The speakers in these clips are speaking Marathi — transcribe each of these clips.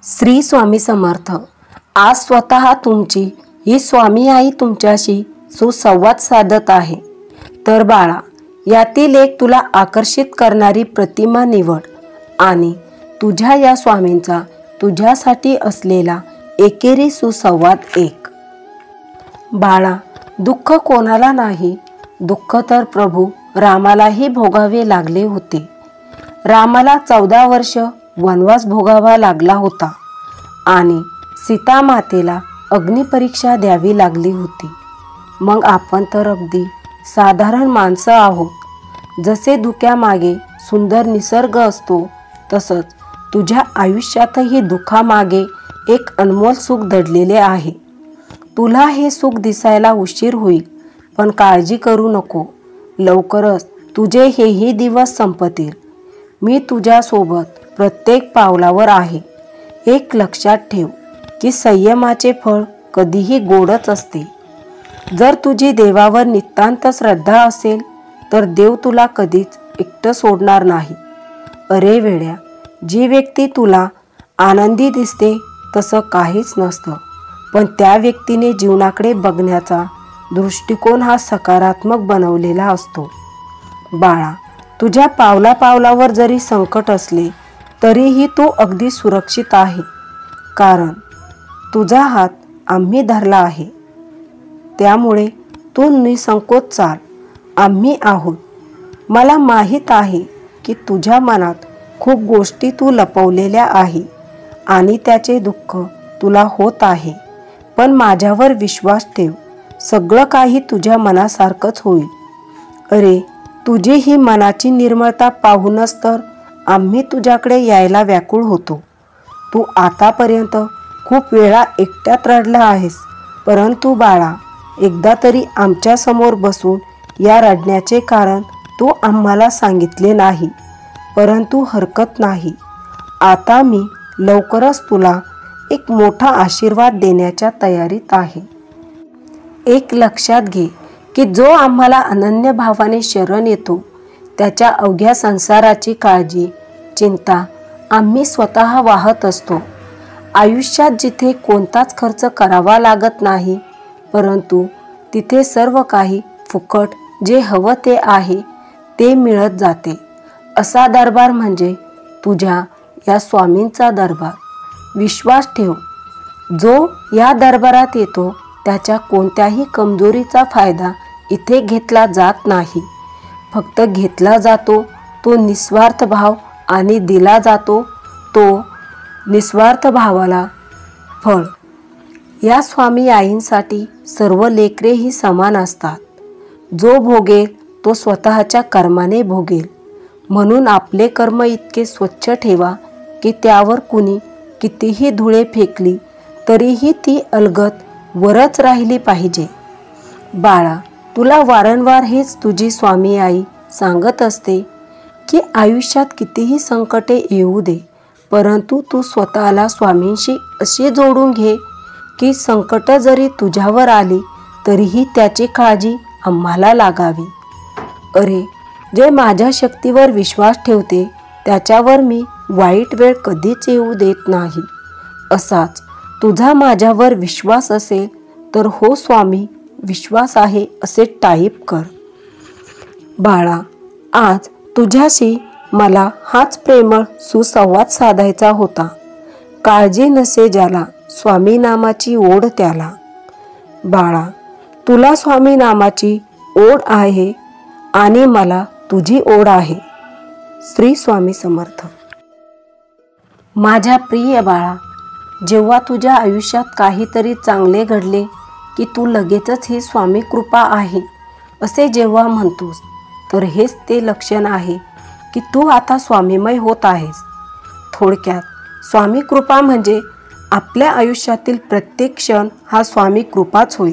श्री स्वामी समर्थ। आज स्वतः तुमची ही स्वामी आई तुमच्याशी सुसंवाद साधत आहे। तर बाळा, यातील एक तुला आकर्षित करणारी प्रतिमा निवड आणि तुझ्या या स्वामींचा तुझ्यासाठी असलेला एकेरी सुसंवाद एक। बाळा, दुःख कोणाला नाही, दुःख तर प्रभू रामालाही भोगावे लागले होते। रामाला 14 वर्ष वनवास भोगावा लागला होता आणि सीता मातेला अग्निपरीक्षा द्यावी लागली होती। मग आपण तर अगदी साधारण माणसं आहोत। जसे धुक्यामागे सुंदर निसर्ग असतो, तसंच तुझ्या आयुष्यातही दुःखामागे एक अनमोल सुख दडलेले आहे। तुला हे सुख दिसायला उशीर होईल, पण काळजी करू नको, लवकरच तुझे हेही दिवस संपतील। मी तुझ्यासोबत प्रत्येक पावलावर आहे। एक लक्षात ठेव की संयमाचे फळ कधीही गोडच असते। जर तुझी देवावर नितांत श्रद्धा असेल तर देव तुला कधीच एकटं सोडणार नाही। अरे वेड्या, जी व्यक्ती तुला आनंदी दिसते तसं काहीच नसतं, पण त्या व्यक्तीने जीवनाकडे बघण्याचा दृष्टिकोन हा सकारात्मक बनवलेला असतो। बाळा, तुझ्या पावला पावलावर जरी संकट असले तरीही तू अगदी सुरक्षित आहे, कारण तुझा हात आम्ही धरला आहे। त्यामुळे तू निसंकोच चाल, आम्ही आहोत। मला माहीत आहे की तुझ्या मनात खूप गोष्टी तू लपवलेल्या आहे आणि त्याचे दुःख तुला होत आहे, पण माझ्यावर विश्वास ठेव, सगळं काही तुझ्या मनासारखंच होईल। अरे, तुझी ही मनाची निर्मळता पाहूनच तर आम्ही तुझ्याकडे यायला व्याकुळ होतो। तू आतापर्यंत खूप वेळा एकट्यात रडला आहेस, परंतु बाळा, एकदा तरी आमच्या समोर बसून या रडण्याचे कारण तू आम्हाला सांगितले नाही, परंतु हरकत नाही। आता मी लवकरच तुला एक मोठा आशीर्वाद देण्याच्या तयारीत आहे। एक लक्षात घे की जो आम्हाला अनन्य भावाने शरण येतो त्याच्या अवघ्या संसाराची काळजी, चिंता आम्ही स्वतः वाहत असतो। आयुष्यात जिथे कोणताच खर्च करावा लागत नाही, परंतु तिथे सर्व काही फुकट, जे हवं ते आहे ते मिळत जाते, असा दरबार म्हणजे तुझ्या या स्वामींचा दरबार। विश्वास ठेव, जो या दरबारात येतो त्याच्या कोणत्याही कमजोरीचा फायदा इथे घेतला जात नाही। फक्त घेतला जातो तो निस्वार्थ भाव आणि दिला जातो तो निस्वार्थ भावाला फळ। या स्वामी आईंसाठी सर्व लेकरेही समान असतात। जो भोगेल तो स्वतःच्या कर्माने भोगेल, म्हणून आपले कर्म इतके स्वच्छ ठेवा की त्यावर कुणी कितीही धुळे फेकली तरीही ती अलगद वरच राहिली पाहिजे। बाळा, तुला वारंवार हेच तुझी स्वामी आई सांगत असते की आयुष्यात कितीही संकटे येऊ दे, परंतु तू स्वतःला स्वामींशी असे जोडून घे की संकट जरी तुझ्यावर आली तरीही त्याची काळजी आम्हाला लागावी। अरे, जे माझ्या शक्तीवर विश्वास ठेवते त्याच्यावर मी वाईट वेळ कधीच येऊ देत नाही। असाच तुझा माझ्यावर विश्वास असेल तर हो स्वामी, विश्वास आहे असे टाईप कर। बाळा, आज तुझ्याशी मला हाच प्रेमळ सुसंवाद साधायचा होता। काळजी नसे ज्याला, स्वामी नामाची ओढ त्याला। बाळा, तुला स्वामी नामाची ओढ आहे आणि मला तुझी ओढ आहे। श्री स्वामी समर्थ। माझ्या प्रिय बाळा, जेव्हा तुझ्या आयुष्यात काहीतरी चांगले घडले की तू लगेचच ही स्वामी कृपा आहे असे जेव्हा म्हणतोस, तर हेच ते लक्षण आहे की तू आता स्वामीमय होत आहेस। थोडक्यात स्वामी कृपा म्हणजे आपल्या आयुष्यातील प्रत्येक क्षण हा स्वामी कृपाच होय।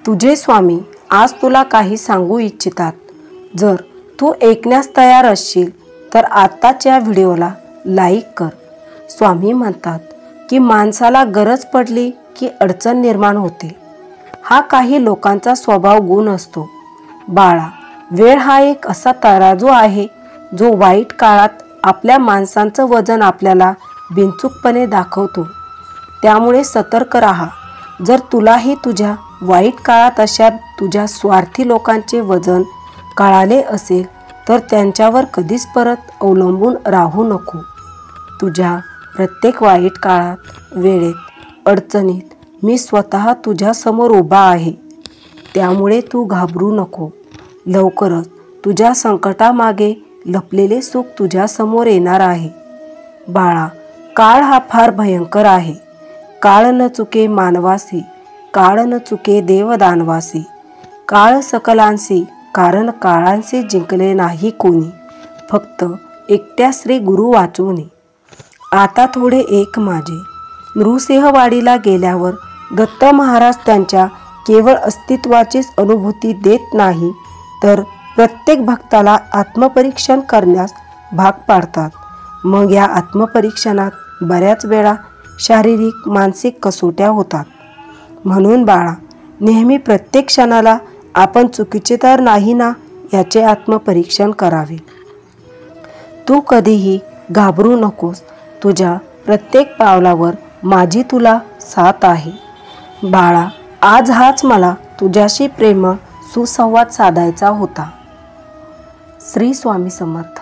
तुझे स्वामी आज तुला काही सांगू इच्छितात। जर तू ऐकण्यास तयार असशील तर आत्ताच या व्हिडिओला लाईक कर। स्वामी म्हणतात की माणसाला गरज पडली की अडचण निर्माण होते, हा काही लोकांचा स्वभाव गुण असतो। बाळा, वेळ हा एक असा तराजू आहे जो वाईट काळात आपल्या माणसांचं वजन आपल्याला बिनचूकपणे दाखवतो, त्यामुळे सतर्क राहा. जर तुलाही तुझ्या वाईट काळात अशा तुझ्या स्वार्थी लोकांचे वजन कळाले असेल तर त्यांच्यावर कधीच परत अवलंबून राहू नको. तुझ्या प्रत्येक वाईट काळात, वेळेत, अडचणीत मी स्वतः तुझ्यासमोर उभा आहे. त्यामुळे तू घाबरू नको. लवकरच तुझ्या संकटामागे लपलेले सुख तुझ्यासमोर येणार आहे. बाळा, काळ हा फार भयंकर आहे. काळ न चुके मानवासी, काळ न चुके देवदानवासी. काळ सकलांसी, कारण काळांचे जिंकले नाही कोणी, फक्त एकट्या श्री गुरु वाचूनी. आता थोडे एक माझे. नृसिंहवाडीला गेल्यावर दत्त महाराज त्यांच्या केवळ अस्तित्वाचीच अनुभूती देत नाही, तर प्रत्येक भक्ताला आत्मपरीक्षण करण्यास भाग पाडतात. मग या आत्मपरीक्षणात बऱ्याच वेळा शारीरिक मानसिक कसोट्या होतात. म्हणून बाळा, नेहमी प्रत्येक क्षणाला आपण चुकीचे तर नाही ना याचे आत्मपरीक्षण करावे. तू कधीही घाबरू नकोस. तुझ्या प्रत्येक पावलावर माझी तुला साथ आहे. बाळा, आज हाच मला तुझ्याशी प्रेम सुसंवाद साधायचा होता. श्री स्वामी समर्थ.